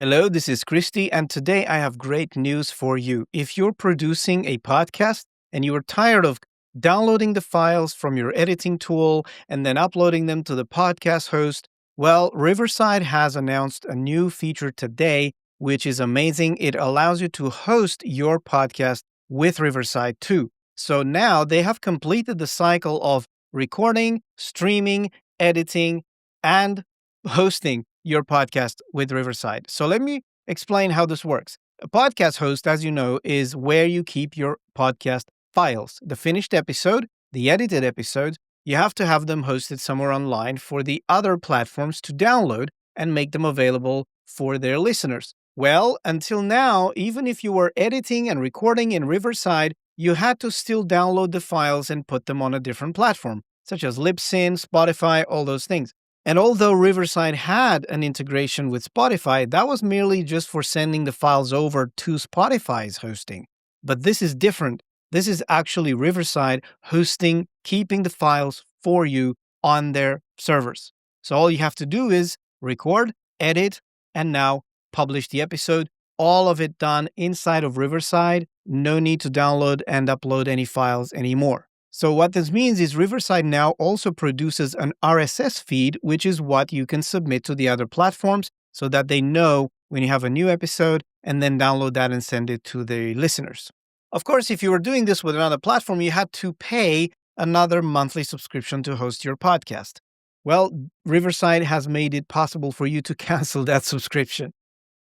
Hello, this is Christy, and today I have great news for you. If you're producing a podcast and you are tired of downloading the files from your editing tool and then uploading them to the podcast host, well, Riverside has announced a new feature today, which is amazing. It allows you to host your podcast with Riverside too. So now they have completed the cycle of recording, streaming, editing, and hosting your podcast with Riverside. So let me explain how this works. A podcast host, as you know, is where you keep your podcast files. The finished episode, the edited episodes, you have to have them hosted somewhere online for the other platforms to download and make them available for their listeners. Well, until now, even if you were editing and recording in Riverside, you had to still download the files and put them on a different platform, such as Libsyn, Spotify, all those things. And although Riverside had an integration with Spotify, that was merely just for sending the files over to Spotify's hosting. But this is different. This is actually Riverside hosting, keeping the files for you on their servers. So all you have to do is record, edit, and now publish the episode. All of it done inside of Riverside. No need to download and upload any files anymore. So what this means is Riverside now also produces an RSS feed, which is what you can submit to the other platforms so that they know when you have a new episode and then download that and send it to the listeners. Of course, if you were doing this with another platform, you had to pay another monthly subscription to host your podcast. Well, Riverside has made it possible for you to cancel that subscription.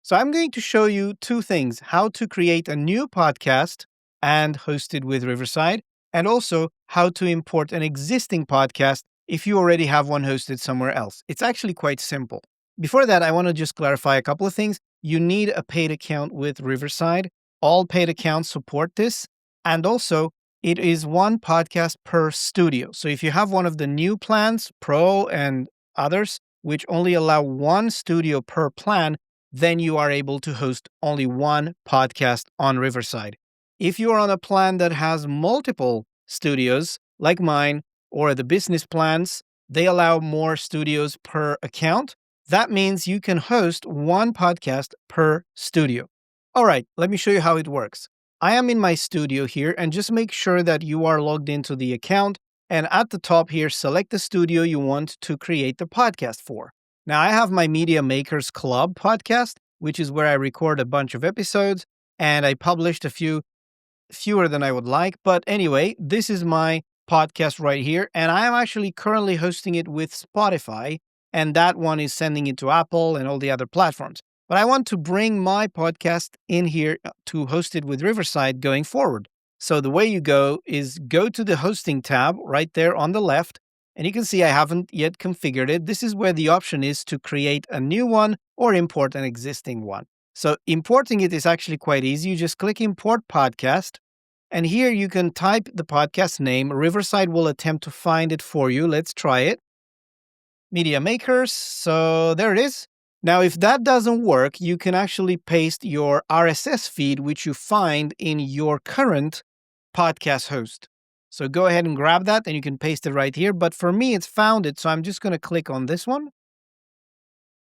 So I'm going to show you two things: how to create a new podcast and host it with Riverside, and also how to import an existing podcast if you already have one hosted somewhere else. It's actually quite simple. Before that, I want to just clarify a couple of things. You need a paid account with Riverside. All paid accounts support this. And also, it is one podcast per studio. So if you have one of the new plans, Pro and others, which only allow one studio per plan, then you are able to host only one podcast on Riverside. If you are on a plan that has multiple studios, like mine, or the business plans, they allow more studios per account. That means you can host one podcast per studio. All right, let me show you how it works. I am in my studio here, and just make sure that you are logged into the account. And at the top here, select the studio you want to create the podcast for. Now, I have my Media Makers Club podcast, which is where I record a bunch of episodes, and I published fewer than I would like. But anyway, this is my podcast right here. And I am actually currently hosting it with Spotify. And that one is sending it to Apple and all the other platforms. But I want to bring my podcast in here to host it with Riverside going forward. So the way you go is go to the hosting tab right there on the left. And you can see I haven't yet configured it. This is where the option is to create a new one or import an existing one. So importing it is actually quite easy. You just click Import Podcast, and here you can type the podcast name. Riverside will attempt to find it for you. Let's try it. Media Makers. So there it is. Now, if that doesn't work, you can actually paste your RSS feed, which you find in your current podcast host. So go ahead and grab that, and you can paste it right here. But for me, it's found it. So I'm just going to click on this one.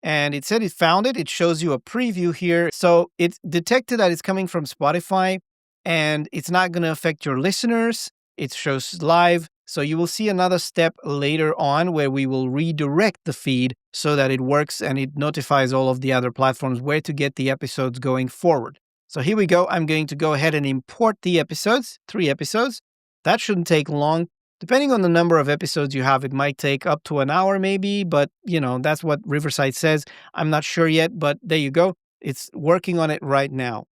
And it said it found it. It shows you a preview here. So it detected that it's coming from Spotify, and it's not going to affect your listeners. It shows live. So you will see another step later on where we will redirect the feed so that it works and it notifies all of the other platforms where to get the episodes going forward. So here we go. I'm going to go ahead and import the episodes, 3 episodes. That shouldn't take long. Depending on the number of episodes you have, it might take up to an hour maybe, but that's what Riverside says. I'm not sure yet, but there you go. It's working on it right now.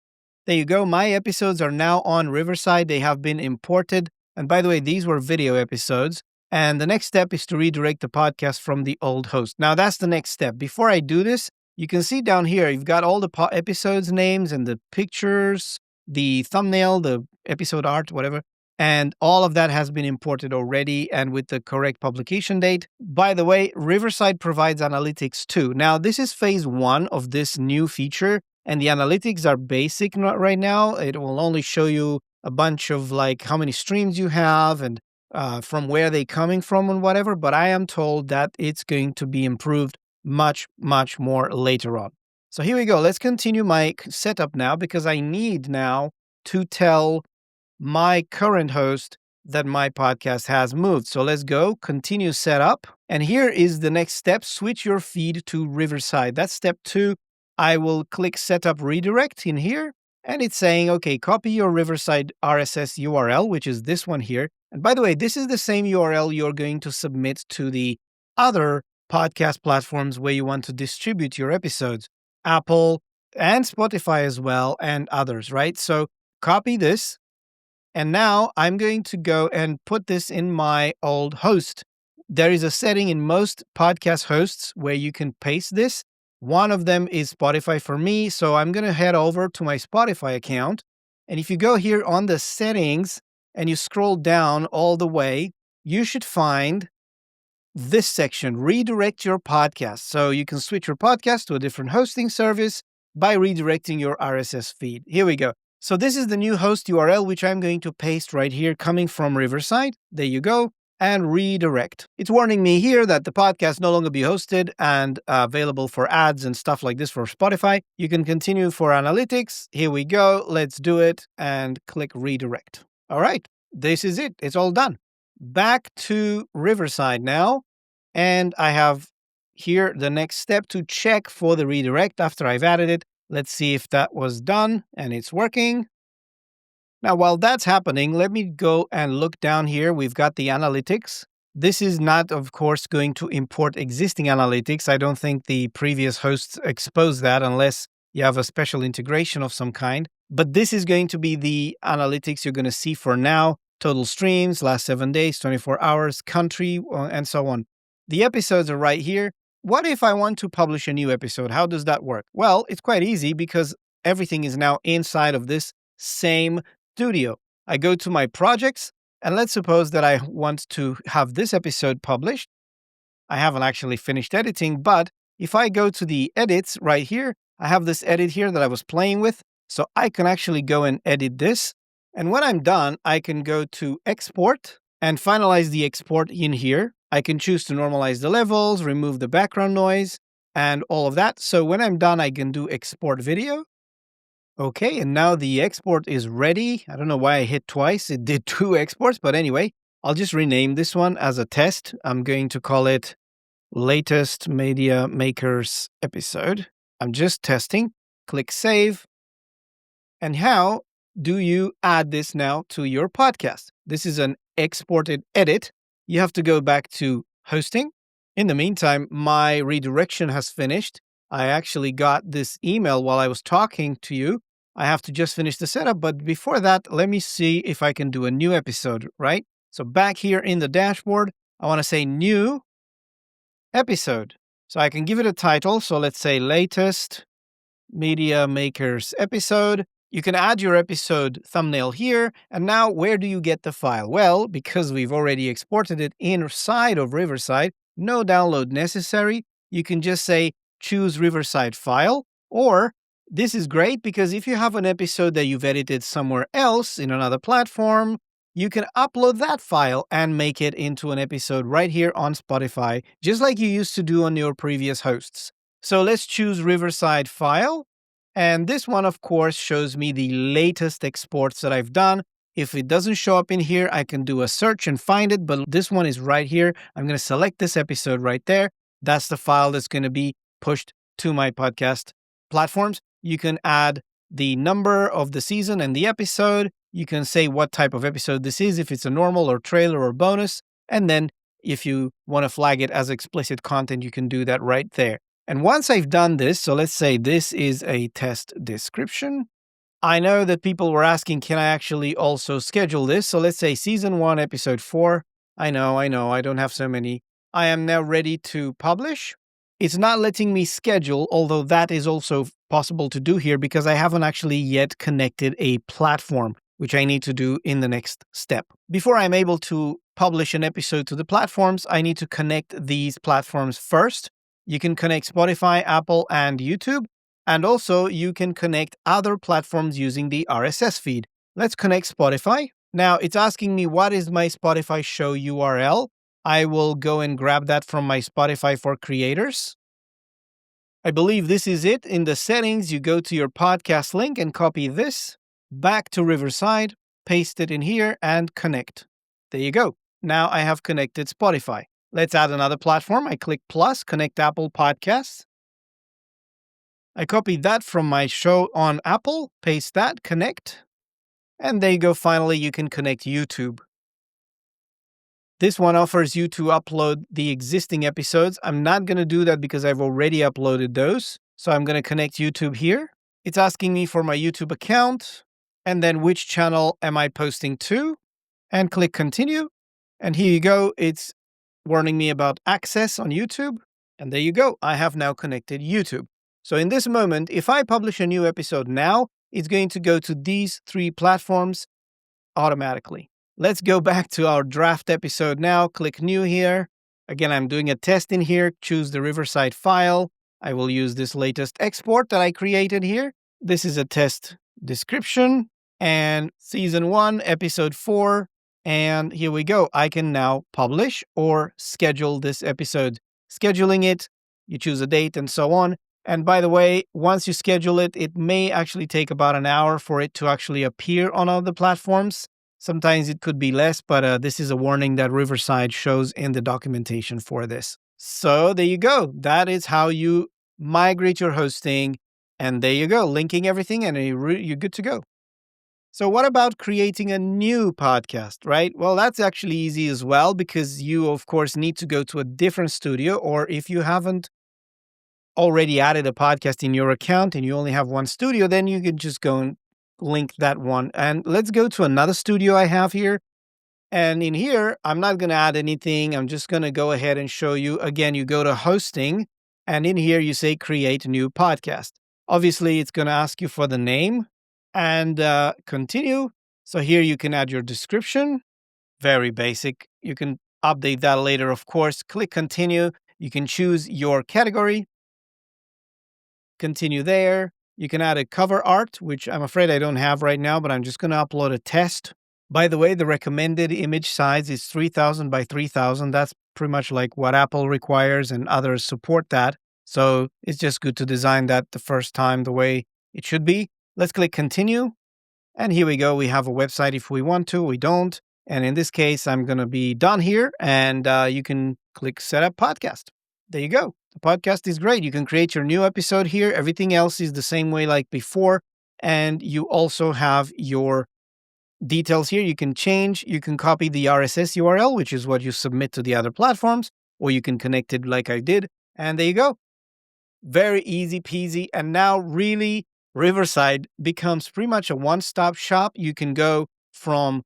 There you go. My episodes are now on Riverside. They have been imported. And by the way, these were video episodes. And the next step is to redirect the podcast from the old host. Now, that's the next step. Before I do this, you can see down here, you've got all the episodes names and the pictures, the thumbnail, the episode art, whatever. And all of that has been imported already and with the correct publication date. By the way, Riverside provides analytics too. Now, this is phase 1 of this new feature, and the analytics are basic right now. It will only show you a bunch of like how many streams you have and from where they're coming from and whatever. But I am told that it's going to be improved much, much more later on. So here we go. Let's continue my setup now because I need now to tell my current host that my podcast has moved. So let's go, continue setup. And here is the next step. Switch your feed to Riverside. That's step 2. I will click setup redirect in here. And it's saying, okay, copy your Riverside RSS URL, which is this one here. And by the way, this is the same URL you're going to submit to the other podcast platforms where you want to distribute your episodes, Apple and Spotify as well, and others, right? So copy this. And now I'm going to go and put this in my old host. There is a setting in most podcast hosts where you can paste this. One of them is Spotify for me. So I'm going to head over to my Spotify account. And if you go here on the settings and you scroll down all the way, you should find this section, redirect your podcast. So you can switch your podcast to a different hosting service by redirecting your RSS feed. Here we go. So this is the new host URL, which I'm going to paste right here coming from Riverside. There you go. And redirect. It's warning me here that the podcast no longer be hosted and available for ads and stuff like this for Spotify. You can continue for analytics. Here we go. Let's do it and click redirect. All right. This is it. It's all done. Back to Riverside now. And I have here the next step to check for the redirect after I've added it. Let's see if that was done and it's working. Now, while that's happening, let me go and look down here. We've got the analytics. This is not, of course, going to import existing analytics. I don't think the previous hosts expose that unless you have a special integration of some kind. But this is going to be the analytics you're going to see for now. Total streams, last 7 days, 24 hours, country, and so on. The episodes are right here. What if I want to publish a new episode? How does that work? Well, it's quite easy because everything is now inside of this same studio. I go to my projects, and let's suppose that I want to have this episode published. I haven't actually finished editing, but if I go to the edits right here, I have this edit here that I was playing with. So I can actually go and edit this. And when I'm done, I can go to export and finalize the export in here. I can choose to normalize the levels, remove the background noise, and all of that. So when I'm done, I can do export video. Okay, and now the export is ready. I don't know why I hit twice. It did 2 exports, but anyway, I'll just rename this one as a test. I'm going to call it latest media makers episode. I'm just testing. Click save. And how do you add this now to your podcast? This is an exported edit. You have to go back to hosting. In the meantime, my redirection has finished. I actually got this email while I was talking to you. I have to just finish the setup. But before that, let me see if I can do a new episode, right? So back here in the dashboard, I want to say new episode. So I can give it a title. So let's say latest media makers episode. You can add your episode thumbnail here. And now where do you get the file? Well, because we've already exported it inside of Riverside, no download necessary. You can just say choose Riverside file, or this is great because if you have an episode that you've edited somewhere else in another platform, you can upload that file and make it into an episode right here on Spotify, just like you used to do on your previous hosts. So let's choose Riverside file. And this one, of course, shows me the latest exports that I've done. If it doesn't show up in here, I can do a search and find it, but this one is right here. I'm going to select this episode right there. That's the file that's going to be pushed to my podcast platforms. You can add the number of the season and the episode. You can say what type of episode this is, if it's a normal or trailer or bonus. And then if you want to flag it as explicit content, you can do that right there. And once I've done this, so let's say this is a test description. I know that people were asking, can I actually also schedule this? So let's say season 1, episode 4. I know, I don't have so many. I am now ready to publish. It's not letting me schedule, although that is also possible to do here because I haven't actually yet connected a platform, which I need to do in the next step. Before I'm able to publish an episode to the platforms, I need to connect these platforms first. You can connect Spotify, Apple, and YouTube. And also, you can connect other platforms using the RSS feed. Let's connect Spotify. Now, it's asking me what is my Spotify show URL. I will go and grab that from my Spotify for Creators. I believe this is it. In the settings, you go to your podcast link and copy this back to Riverside, paste it in here, and connect. There you go. Now I have connected Spotify. Let's add another platform. I click plus, connect Apple Podcasts. I copied that from my show on Apple, paste that, connect. And there you go. Finally, you can connect YouTube. This one offers you to upload the existing episodes. I'm not going to do that because I've already uploaded those. So I'm going to connect YouTube here. It's asking me for my YouTube account and then which channel am I posting to, and click continue. And here you go. It's warning me about access on YouTube. And there you go. I have now connected YouTube. So in this moment, if I publish a new episode now, it's going to go to these 3 platforms automatically. Let's go back to our draft episode now. Click new here. Again, I'm doing a test in here. Choose the Riverside file. I will use this latest export that I created here. This is a test description and season 1, episode 4. And here we go. I can now publish or schedule this episode. Scheduling it, you choose a date and so on. And by the way, once you schedule it, it may actually take about an hour for it to actually appear on all the platforms. Sometimes it could be less, but this is a warning that Riverside shows in the documentation for this. So there you go. That is how you migrate your hosting. And there you go, linking everything, and you're good to go. So what about creating a new podcast, right? Well, that's actually easy as well, because you, of course, need to go to a different studio, or if you haven't already added a podcast in your account and you only have one studio, then you can just go and link that one. And let's go to another studio I have here. And in here, I'm not going to add anything. I'm just going to go ahead and show you. Again, you go to hosting, and in here you say create new podcast. Obviously, it's going to ask you for the name and continue. So here you can add your description. Very basic. You can update that later, of course. Click continue. You can choose your category. Continue there. You can add a cover art, which I'm afraid I don't have right now, but I'm just going to upload a test. By the way, the recommended image size is 3000 by 3000. That's pretty much like what Apple requires, and others support that. So it's just good to design that the first time the way it should be. Let's click continue. And here we go. We have a website if we want to, we don't. And in this case, I'm going to be done here, and you can click set up podcast. There you go. The podcast is great. You can create your new episode here. Everything else is the same way like before. And you also have your details here. You can change. You can copy the RSS URL, which is what you submit to the other platforms, or you can connect it like I did. And there you go. Very easy peasy. And now really Riverside becomes pretty much a one-stop shop. You can go from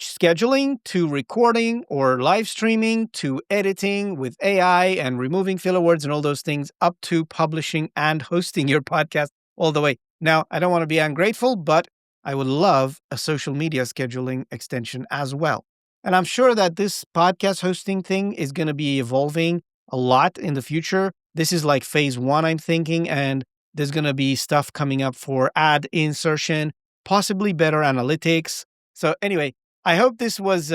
scheduling to recording or live streaming to editing with AI and removing filler words and all those things, up to publishing and hosting your podcast all the way. Now, I don't want to be ungrateful, but I would love a social media scheduling extension as well. And I'm sure that this podcast hosting thing is going to be evolving a lot in the future. This is like phase 1, I'm thinking, and there's going to be stuff coming up for ad insertion, possibly better analytics. So anyway, I hope this was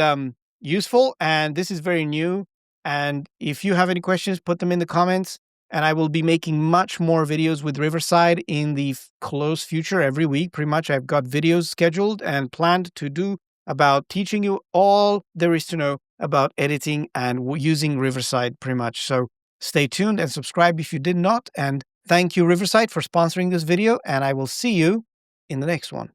useful, and this is very new. And if you have any questions, put them in the comments. And I will be making much more videos with Riverside in the close future every week. Pretty much I've got videos scheduled and planned to do about teaching you all there is to know about editing and using Riverside pretty much. So stay tuned and subscribe if you did not. And thank you, Riverside, for sponsoring this video. And I will see you in the next one.